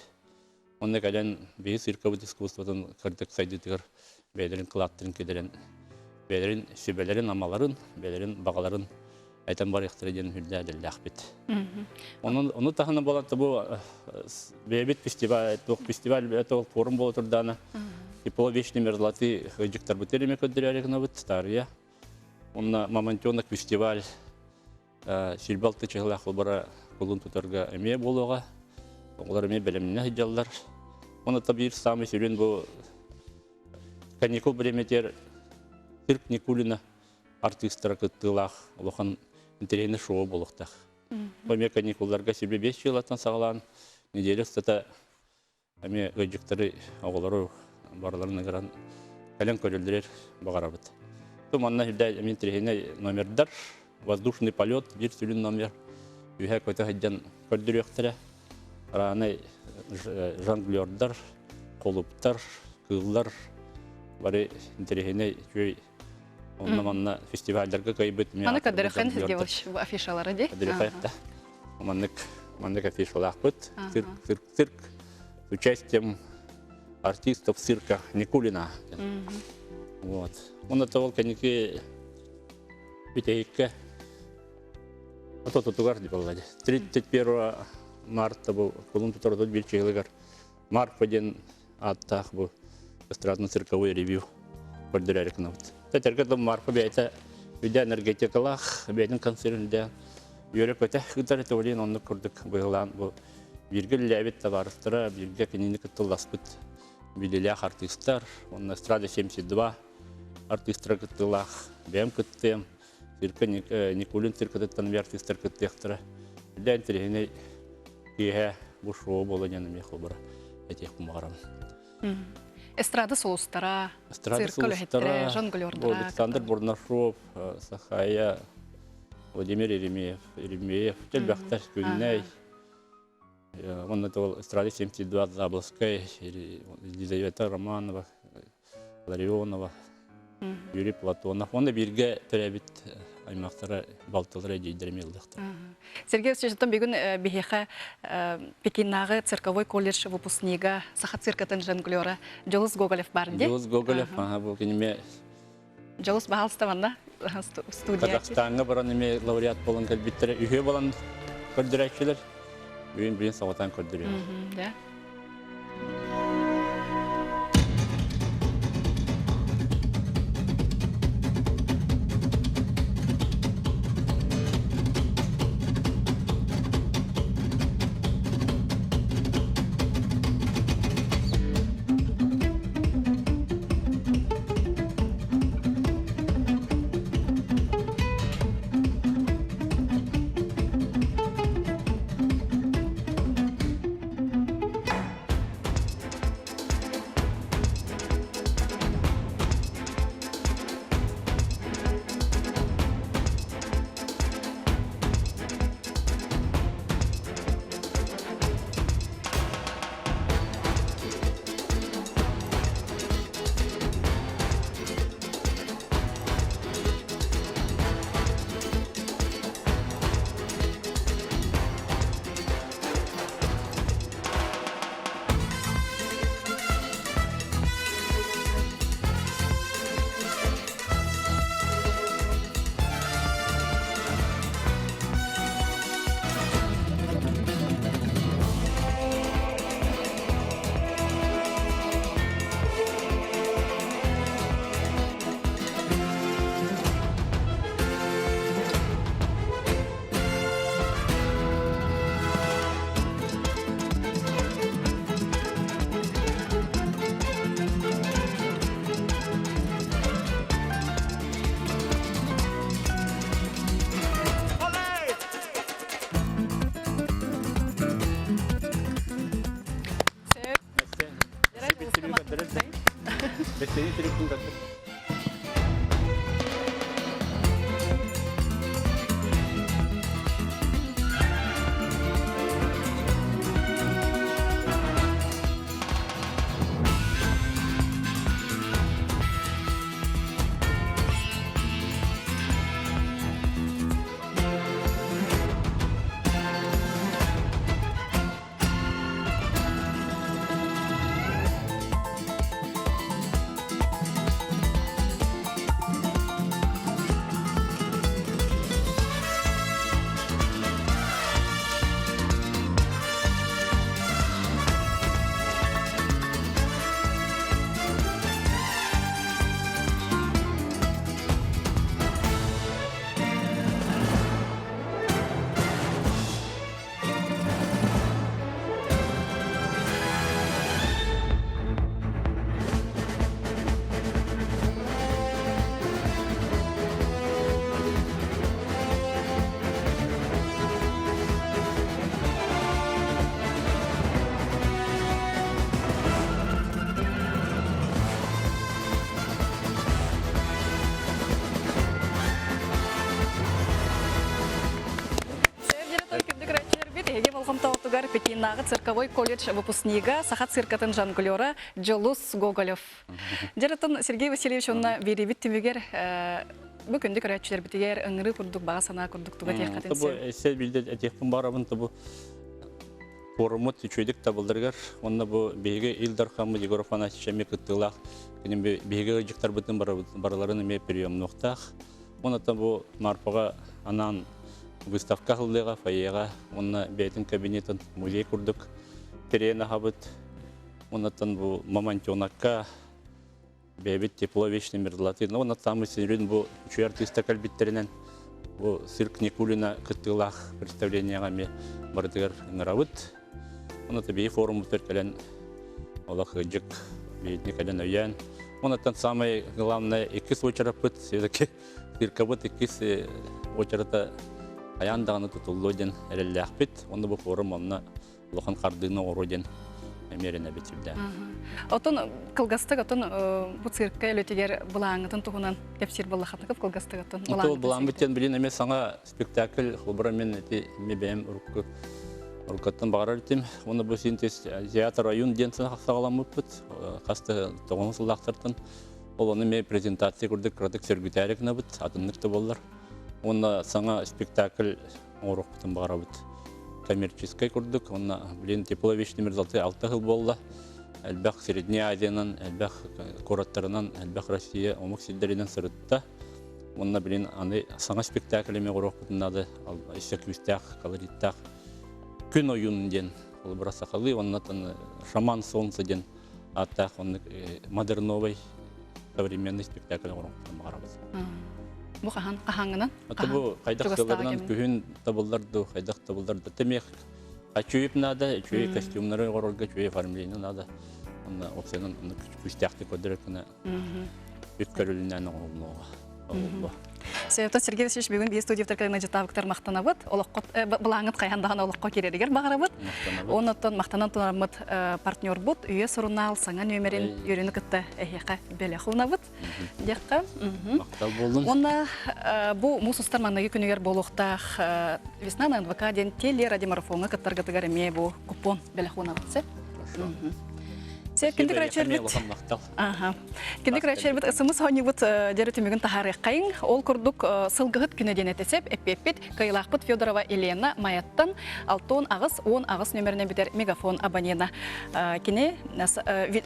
Speaker 10: Onun gelen bir sirkavut iskuстводан kırdık saydıdır. Beylerin kılattırın kediren, beylerin sübelerin amaların, beylerin bağların aytan var ihtira denen hüldədir ləhbit. Onu tahına bolandı bu beybit festival, forum boladır dana. Тепло вечный мерзлоты гыcıktar бутери мекоддерярекна бут стария. Онна мамонтёнок фестиваль Силбалты чыгылах бара кулун тутарга эме болуга. Олар эме белемне хыжаллар. Оны табир самый сүрен бу каникул бреметер цирк Никулина артисттар кыттылах улахан интерейне шоу болуктах. Бу каникулларга 5 жылдан сагалан неделе стата эме гыcıктары оголору барларына гран кален көрөлдөрөр багарабыт. Туманна хилдә мин трехине номердар, воздушный полет, бир сүлүн номер. Үһә көтө хаҗдан көрдүрөктөрө. Раны жонглёрдар, колуптар, кыллар бары трехине чөй оннаманна фестивальдерге кайбыт мен.
Speaker 1: Аны кадәр хэн девош бу афишалары ди.
Speaker 10: Директор. Маннык афишалар бит. Цирк. Участием артистов цирка Никулина. Вот. Он это волканики Питейка. А то тут угарди баллади. 31 марта был Колумб Тордот Бельчилгар. Марк один аттах был эстрадно-цирковой ревью. Поддерярик навт. Теперь когда Марк победа видя энергетикалах, беден концерт да. Юрик это хитар это волин он курдык байлан был. Биргел левит товарстара, бирге кенинник туласпыт. Билилях артисттар, он на эстраде 72 артисттар кыттылах, бем кыттым, цирка Никулин циркадыттан артисттар кыттыктыра. Билен терехине кие бу шоу болонен мехол бара. Этих кумарам.
Speaker 1: Эстрада соустара, цирк лехетре, жонглёрдара.
Speaker 10: Александр Бурнашов, Сахая, Владимир Еремеев, Телбахташ Күннәй. Он это эстраде 72 Забловская, Елизавета Романова, Ларионова, Юрий Платонов. Он бирге теребит аймактара балтылары дейдермелдыктыр.
Speaker 1: Сергей Сержантон бүгін бихеха Пекиннағы цирковой колледж выпускнига сахат циркатын жонглёры Жолус Гоголев бар де?
Speaker 10: Жолус Гоголев, бұл кенеме...
Speaker 1: Жолус бағалыстаманда студия.
Speaker 10: Қазақстанға баран еме лауреат болын кәлбеттері үйе болан көрдірәкшілер. Үйін сауатан көрдірі.
Speaker 1: Да.
Speaker 10: Besleyin telefonu da.
Speaker 1: Пекиннағы цирковой колледж выпускнига сахат циркатын жонглера Джолус Гоголев. Жаратын Сергей Васильевич онна беребит түмегер бүгүндүк көрөчүлөр битигер ыңыры курдук бага сана курдук туга тек катен.
Speaker 10: Табу эссе билде этепин барабын табу форумут чөйдүк табылдыргар. Онна бу беге Илдар хамы Егоров Анатичами кыттылак. Кинем беге жыктар бүтүн бараларын эме приемноктах. Оны табу марпага анан выставка кылдыга, фойега, онна бейтин кабинетін музей курдук, терена хабыт, оннан бу мамантионакка, бейбит тепло вечный мерзлаты. Но оннан самый сенрин бу үчу артиста кальбиттеринен, бу цирк Никулина кыттылах представленияга ме бардыгар ыңыравыт. Оннан бей форум өткелен олах жык бейтин кален өйян. Оннан самый главное экис очарапыт, все-таки циркабыт экис очарата аяндағаны тұтылуден әлелі онда бұл форум онына лохан қардыны оруден әмеріне бетілді.
Speaker 1: Отын кылгастык, отын бұл циркка әлөтегер бұлаңытын тұғынан кәпсер бұлақатны көп кылгастык отын.
Speaker 10: Бұлаң біттен білін әме саңа спектакль құлбыра мен бәйім ұрқаттан бағарар етем. Оны бұл синтез театр район денсін сағаламып бұд, қасты тоғын сылақтыртын. Ол оны ме презентация күрдік қырадық сөргітәрік бұд, атынлықты болар. Онна саңа спектакль орох бутын бағарабыт. Коммерческий күрдік, онна білен тепло вечный мерзалты 6 жыл болды. Әлбәқ Средняя Азиянан, әлбәқ кораттарынан, әлбәқ Россия омық сілдерінен сұрытта. Онна білен аны саңа спектаклеме орох бутын ады, исеквистақ, колориттақ, күн ойын ден. Ол бұра сақалы, оннатын шаман солнце ден аттақ, онны модерновый современный спектакль орох бутын бағарабыт.
Speaker 1: Бу қахаңынан?
Speaker 10: Атабу қайдақ табыларынан күхін табылдарды, қайдақ табылдарды. Темек чүйіп нада, чүйі костюмнары ғорорға, чүйі фармлейні нада. Онна опсенің күстяқты көдірекіні үткөрілінен оғылуға.
Speaker 1: Сәйіптен Сергей Васильевич бүгін бей студия втаркалына жеттавықтар мақтанабыд. Бұлаңыт қайандаған олыққа керерігер бағарабыд. Онытын мақтанан тұнармыд партнер бұд. Үйе сұрынал саңа нөмерін үйрені күтті әйеқа бәлі қылынабыд. Деққа.
Speaker 10: Мақтал болдың.
Speaker 1: Онна бұл мұсыстар маңнағы күнігер болуқтақ весна на НВК ден теле радиомарафонға кіттарғатығар әме бұл купон бәлі қылынабыд. Кіндік рәчербіт ұсымыз ғанебіт дәрі түмігін тахары қайын. Ол күрдік сылғығыт күнеден әтесеп, әппеппет Кайлақпыт Федорова Елена Майаттан 6 ағыз 10 ағыз нөміріне бітер мегафон абонена. Кене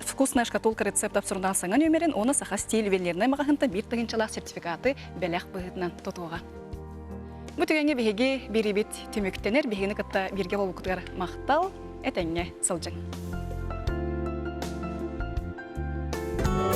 Speaker 1: вкусная шкатулка рецепт абсурдал саңа нөмірін, оны сақа стиль велеріне мағағынта бір тығынчалақ сертификаты бәләқ бұғытынан тұтуға. Бұтығанге бігеге бірі бет түміктенер, бігені кітта бірге болу күтігер мақтал, әтәңе сылжың.